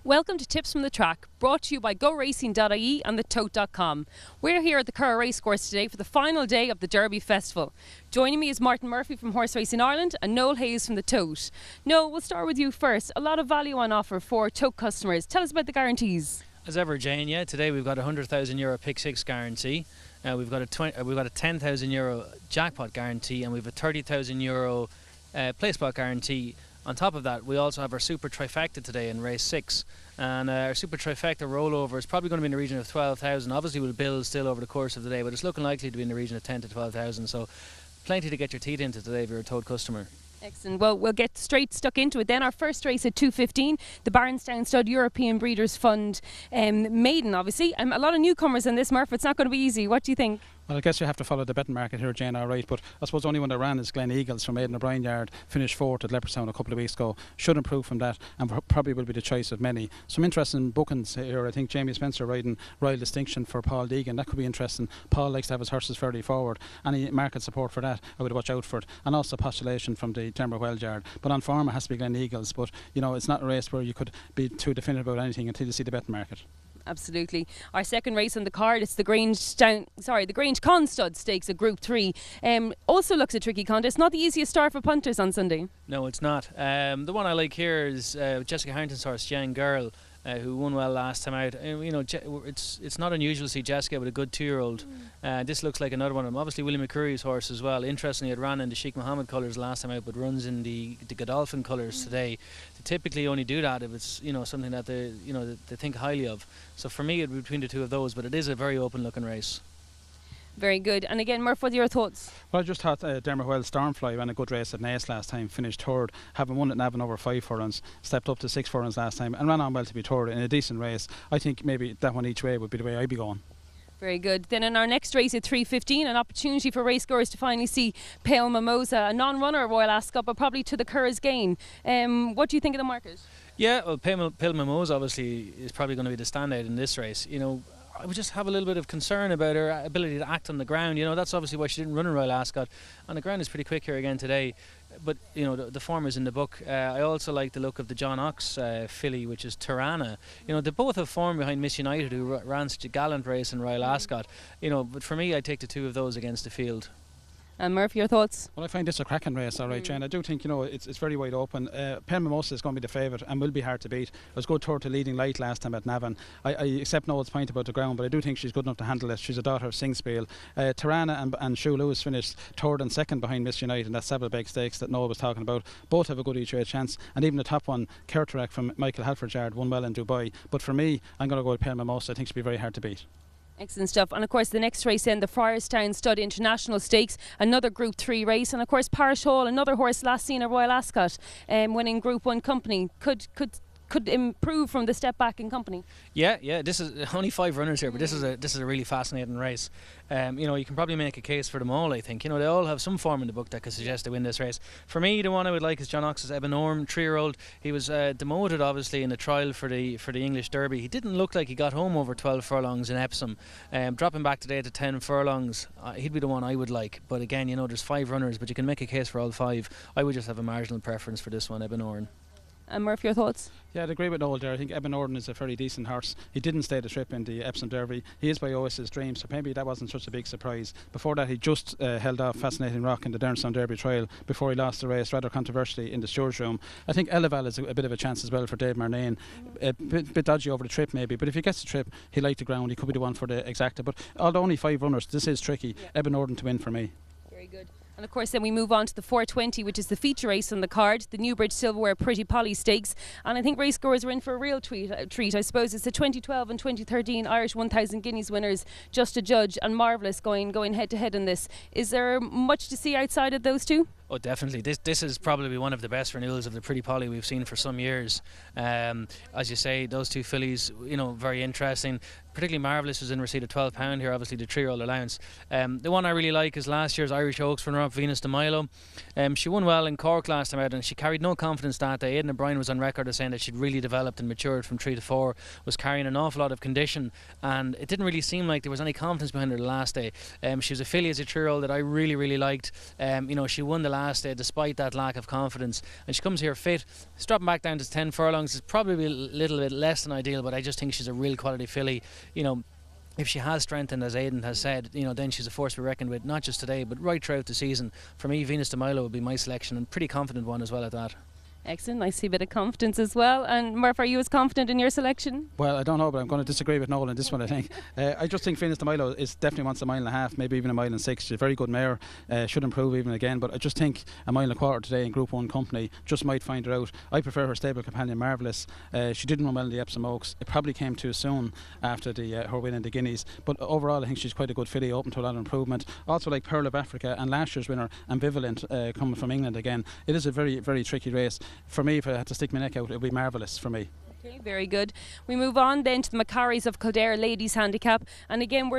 Welcome to Tips from the Track, brought to you by Goracing.ie and the Tote.com. We're here at the Curragh racecourse today for the final day of the Derby Festival. Joining me is Martin Murphy from Horse Racing Ireland and Noel Hayes from the Tote. Noel, we'll start with you first. A lot of value on offer for Tote customers. Tell us about the guarantees. As ever, Jane, today we've got a €100,000 pick six guarantee. We've got a €10,000 jackpot guarantee, and we've a €30,000 place spot guarantee. On top of that, we also have our Super Trifecta today in race 6, and our Super Trifecta rollover is probably going to be in the region of 12,000. Obviously we'll build still over the course of the day, but it's looking likely to be in the region of 10 to 12,000, so plenty to get your teeth into today if you're a Tote customer. Excellent. Well, we'll get straight stuck into it then. Our first race at 2:15, the Barnstown Stud European Breeders' Fund maiden, obviously. A lot of newcomers in this, Murph. It's not going to be easy. What do you think? Well, I guess you have to follow the betting market here, Jane, all right, but I suppose the only one that ran is Glen Eagles from Aidan O'Brien Yard, finished 4th at Leopardstown a couple of weeks ago. Should improve from that and probably will be the choice of many. Some interesting bookings here. I think Jamie Spencer riding Royal Distinction for Paul Deegan. That could be interesting. Paul likes to have his horses fairly forward. Any market support for that, I would watch out for it. And also postulation from the Temper Wells Yard. But on form it has to be Glen Eagles, but you know, it's not a race where you could be too definitive about anything until you see the betting market. Absolutely. Our second race on the card, it's the Grange Con Stud Stakes at Group 3. Also looks a tricky contest. Not the easiest start for punters on Sunday. No, it's not. The one I like here is Jessica Harrington's horse, Young Girl, who won well last time out. It's not unusual to see Jessica with a good 2-year-old. This looks like another one of them. Obviously Willie McCurry's horse as well. Interestingly, it ran in the Sheikh Mohammed colours last time out, but runs in the Godolphin colours today. They typically only do that if it's something that they think highly of. So for me, it'd be between the two of those, but it is a very open-looking race. Very good. And again, Murph, what are your thoughts? Well, I just thought Dermot Wells Stormfly ran a good race at Naas last time, finished 3rd, having won at Navan over 5 furlongs, stepped up to 6 furlongs last time and ran on well to be 3rd in a decent race. I think maybe that one each way would be the way I'd be going. Very good. Then in our next race at 3:15, an opportunity for racegoers to finally see Pale Mimosa, a non-runner Royal Ascot, but probably to the Curragh's gain. What do you think of the market? Yeah, well, Pale Mimosa obviously is probably going to be the standout in this race. I would just have a little bit of concern about her ability to act on the ground. That's obviously why she didn't run in Royal Ascot. And the ground is pretty quick here again today. But, the form is in the book. I also like the look of the John Ox filly, which is Tirana. They both have form behind Miss United, who ran such a gallant race in Royal Ascot. But for me, I'd take the two of those against the field. And Murph, your thoughts? Well, I find this a cracking race, all right, Jane. I do think, it's very wide open. Pale Mimosa is going to be the favourite and will be hard to beat. It was good to leading light last time at Navan. I accept Noel's point about the ground, but I do think she's good enough to handle it. She's a daughter of Singspiel. Tirana and Shue Lewis finished 3rd and 2nd behind Miss United in that Saddlebag Stakes that Noel was talking about. Both have a good each way chance, and even the top one, Curragh from Michael Halford's Yard, won well in Dubai. But for me, I'm going to go with Pale Mimosa. I think she'll be very hard to beat. Excellent stuff. And of course the next race then, the Friarstown Stud International Stakes, another Group 3 race, and of course Parish Hall, another horse last seen at Royal Ascot, winning Group 1 company, could improve from the step back in company. Yeah, this is only 5 runners here, but this is a really fascinating race. You can probably make a case for them all, I think. They all have some form in the book that could suggest they win this race. For me, the one I would like is John Ox's Eben Orme, 3-year-old. He was demoted, obviously, in the trial for the English Derby. He didn't look like he got home over 12 furlongs in Epsom. Dropping back today to 10 furlongs, he'd be the one I would like. But again, there's 5 runners, but you can make a case for all 5. I would just have a marginal preference for this one, Eben Orme. And Murph, your thoughts? Yeah, I'd agree with Noel there. I think Eben Orme is a very decent horse. He didn't stay the trip in the Epsom Derby. He is by Oas's Dream, so maybe that wasn't such a big surprise. Before that, he just held off Fascinating Rock in the Dermstown Derby trial before he lost the race rather controversially in the stewards room. I think Eleval is a bit of a chance as well for Dave Marnane. A bit dodgy over the trip maybe, but if he gets the trip, he liked the ground. He could be the one for the exacta. But although only 5 runners, this is tricky. Yeah. Eben Orme to win for me. Very good. And of course then we move on to the 420, which is the feature race on the card, the Newbridge Silverware Pretty Polly Stakes. And I think racegoers are in for a real treat. I suppose it's the 2012 and 2013 Irish 1000 Guineas winners, Just a Judge and Marvellous going head to head in this. Is there much to see outside of those two? Oh, definitely. This is probably one of the best renewals of the Pretty Polly we've seen for some years. As you say, those two fillies, very interesting. Particularly Marvellous was in receipt of £12 here, obviously the 3-year-old allowance. The one I really like is last year's Irish Oaks runner-up Venus de Milo. She won well in Cork last time out and she carried no confidence that day. Aidan O'Brien was on record as saying that she'd really developed and matured from 3 to 4, was carrying an awful lot of condition, and it didn't really seem like there was any confidence behind her the last day. She was a filly as a 3-year-old that I really liked. She won the last last day despite that lack of confidence, and she comes here fit. She's dropping back down to 10 furlongs. It's probably a little bit less than ideal, but I just think she's a real quality filly. You know, if she has strengthened, as Aidan has said, you know, then she's a force to be reckoned with, not just today but right throughout the season. For me, Venus de Milo would be my selection, and pretty confident one as well at that. Excellent. I see a bit of confidence as well. And Murph, are you as confident in your selection? Well, I don't know, but I'm going to disagree with Noel on this one, I think. I just think Venus de Milo is definitely wants a mile and a half, maybe even a mile and 6. She's a very good mare, should improve even again, but I just think a mile and a quarter today in Group 1 company just might find her out. I prefer her stable companion, Marvellous. She didn't run well in the Epsom Oaks. It probably came too soon after her win in the Guineas, but overall I think she's quite a good filly, open to a lot of improvement. Also like Pearl of Africa and last year's winner, Ambivalent, coming from England again. It is a very, very tricky race. For me, if I had to stick my neck out, it would be Marvellous for me. Okay, very good. We move on then to the Macquarie's of Kildare Ladies Handicap, and again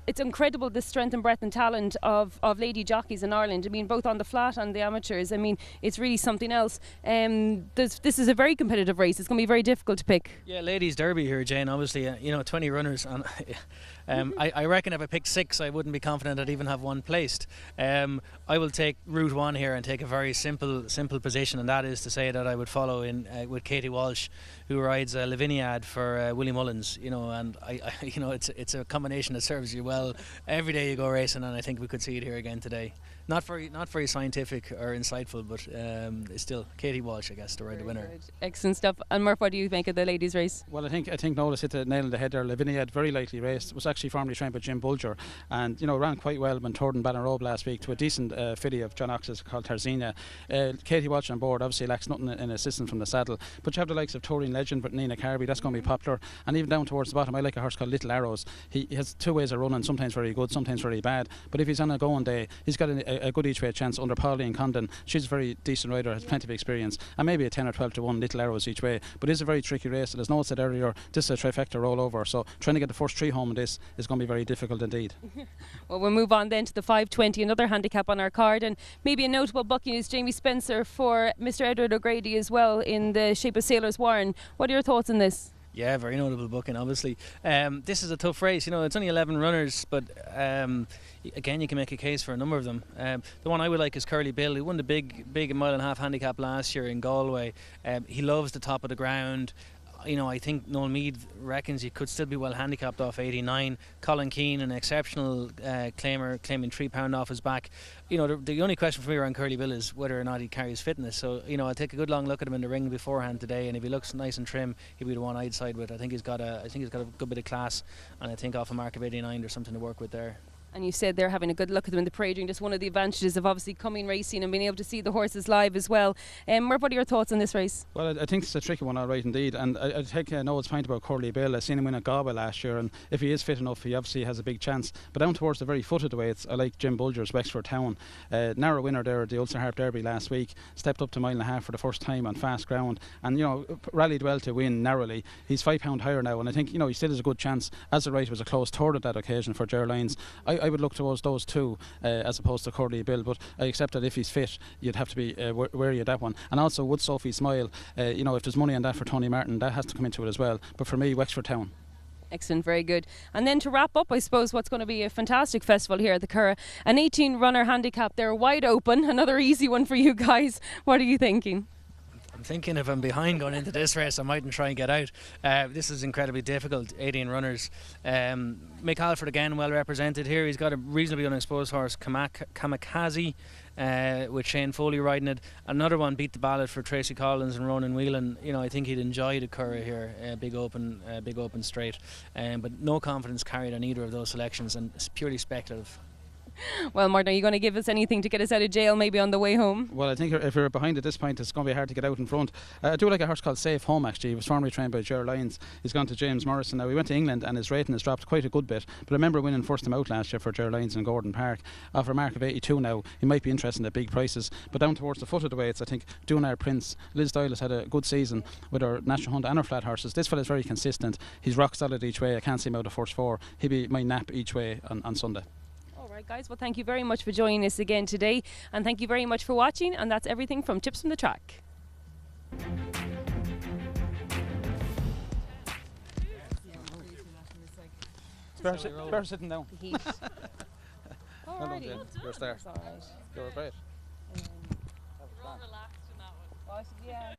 it's incredible the strength and breadth and talent of lady jockeys in Ireland. I mean, both on the flat and the amateurs. I mean, it's really something else. This is a very competitive race. It's going to be very difficult to pick. Yeah, ladies derby here, Jane. Obviously, 20 runners, and I reckon if I picked 6, I wouldn't be confident I'd even have one placed. I will take Route 1 here and take a very simple position, and that is to say that I would follow in with Katie Walsh, who rides Laviniad for Willie Mullins. You know, and it's a combination that serves you well every day you go racing, and I think we could see it here again today. Not very scientific or insightful, but it's still Katie Walsh, I guess, to ride the winner. Good. Excellent stuff. And Murph, what do you make of the ladies' race? Well, I think Noel hit the nail on the head there. Laviniad, very lightly raced, was actually formerly trained by Jim Bulger, and ran quite well when third in Ballinrobe last week to a decent filly of John Ox's called Tarzina. Katie Walsh on board obviously lacks nothing in assistance from the saddle, but you have the likes of Touring Legend, but Nina Carby, that's going to be popular, and even down towards the bottom I like a horse called Little Arrows. He has 2 ways of running, sometimes very good, sometimes very bad, but if he's on a going day, he's got a good each way chance under Pauline Condon. She's a very decent rider, has plenty of experience, and maybe a 10 or 12 to 1 Little Arrows each way, but it's a very tricky race, and as Noel said earlier, this is a trifecta rollover, so trying to get the first 3 home in this is going to be very difficult indeed. Well, we'll move on then to the 520, another handicap on our card, and maybe a notable booking is Jamie Spencer for Mr. Edward O'Grady as well in the shape of Sailor's Warren. What are your thoughts on this? Yeah, very notable booking, obviously. This is a tough race. It's only 11 runners, but again, you can make a case for a number of them. The one I would like is Curly Bill, who won the big mile and a half handicap last year in Galway. He loves the top of the ground. I think Noel Meade reckons he could still be well handicapped off 89. Colin Keane, an exceptional claimer, claiming £3 off his back. The only question for me around Curly Bill is whether or not he carries fitness. So, I'll take a good long look at him in the ring beforehand today, and if he looks nice and trim, he'll be the one I'd side with. I think he's got a good bit of class, and I think off a mark of 89 there's something to work with there. And you said they're having a good look at them in the parade ring. Just one of the advantages of obviously coming racing and being able to see the horses live as well. Murph, what are your thoughts on this race? Well, I think it's a tricky one, all right, indeed. And I take Noel's point about Curly Bill. I seen him win at Galway last year, and if he is fit enough, he obviously has a big chance. But down towards the very footed weights, I like Jim Bulger's Wexford Town. Narrow winner there at the Ulster Harp Derby last week. Stepped up to mile and a half for the first time on fast ground, and rallied well to win narrowly. He's £5 higher now, and I think he still has a good chance. As the right was a close third at that occasion for Ger Lyons. I would look towards those two as opposed to Curly Bill, but I accept that if he's fit you'd have to be wary of that one. And also Would Sophie Smile, if there's money on that for Tony Martin, that has to come into it as well, but for me, Wexford Town. Excellent, very good. And then to wrap up, I suppose what's going to be a fantastic festival here at the Curragh, an 18 runner handicap. They're wide open, another easy one for you guys. What are you thinking? I'm thinking if I'm behind going into this race, I mightn't try and get out. This is incredibly difficult, 18 runners. Mick Alford again well represented here. He's got a reasonably unexposed horse, Kamikaze, with Shane Foley riding it. Another one, Beat the Ballot, for Tracy Collins and Ronan Whelan. I think he'd enjoy the Curragh here, big open straight. But no confidence carried on either of those selections, and it's purely speculative. Well, Martin, are you going to give us anything to get us out of jail maybe on the way home? Well, I think if you're behind at this point, it's going to be hard to get out in front. I do like a horse called Safe Home, actually. He was formerly trained by Ger Lyons. He's gone to James Morrison now. He went to England and his rating has dropped quite a good bit, but I remember winning first time out last year for Ger Lyons in Gordon Park. Off a mark of 82 now, he might be interested at big prices, but down towards the foot of the weights, I think Dunar Prince, Liz Doyle has had a good season with her National Hunt and her flat horses. This fella's very consistent. He's rock solid each way. I can't see him out of first 4. He'll be my nap each way on Sunday. Right, guys, well, thank you very much for joining us again today, and thank you very much for watching, and that's everything from Tips from the Track. Better sitting down. Alrighty. You're a star. You're great. thought, yeah.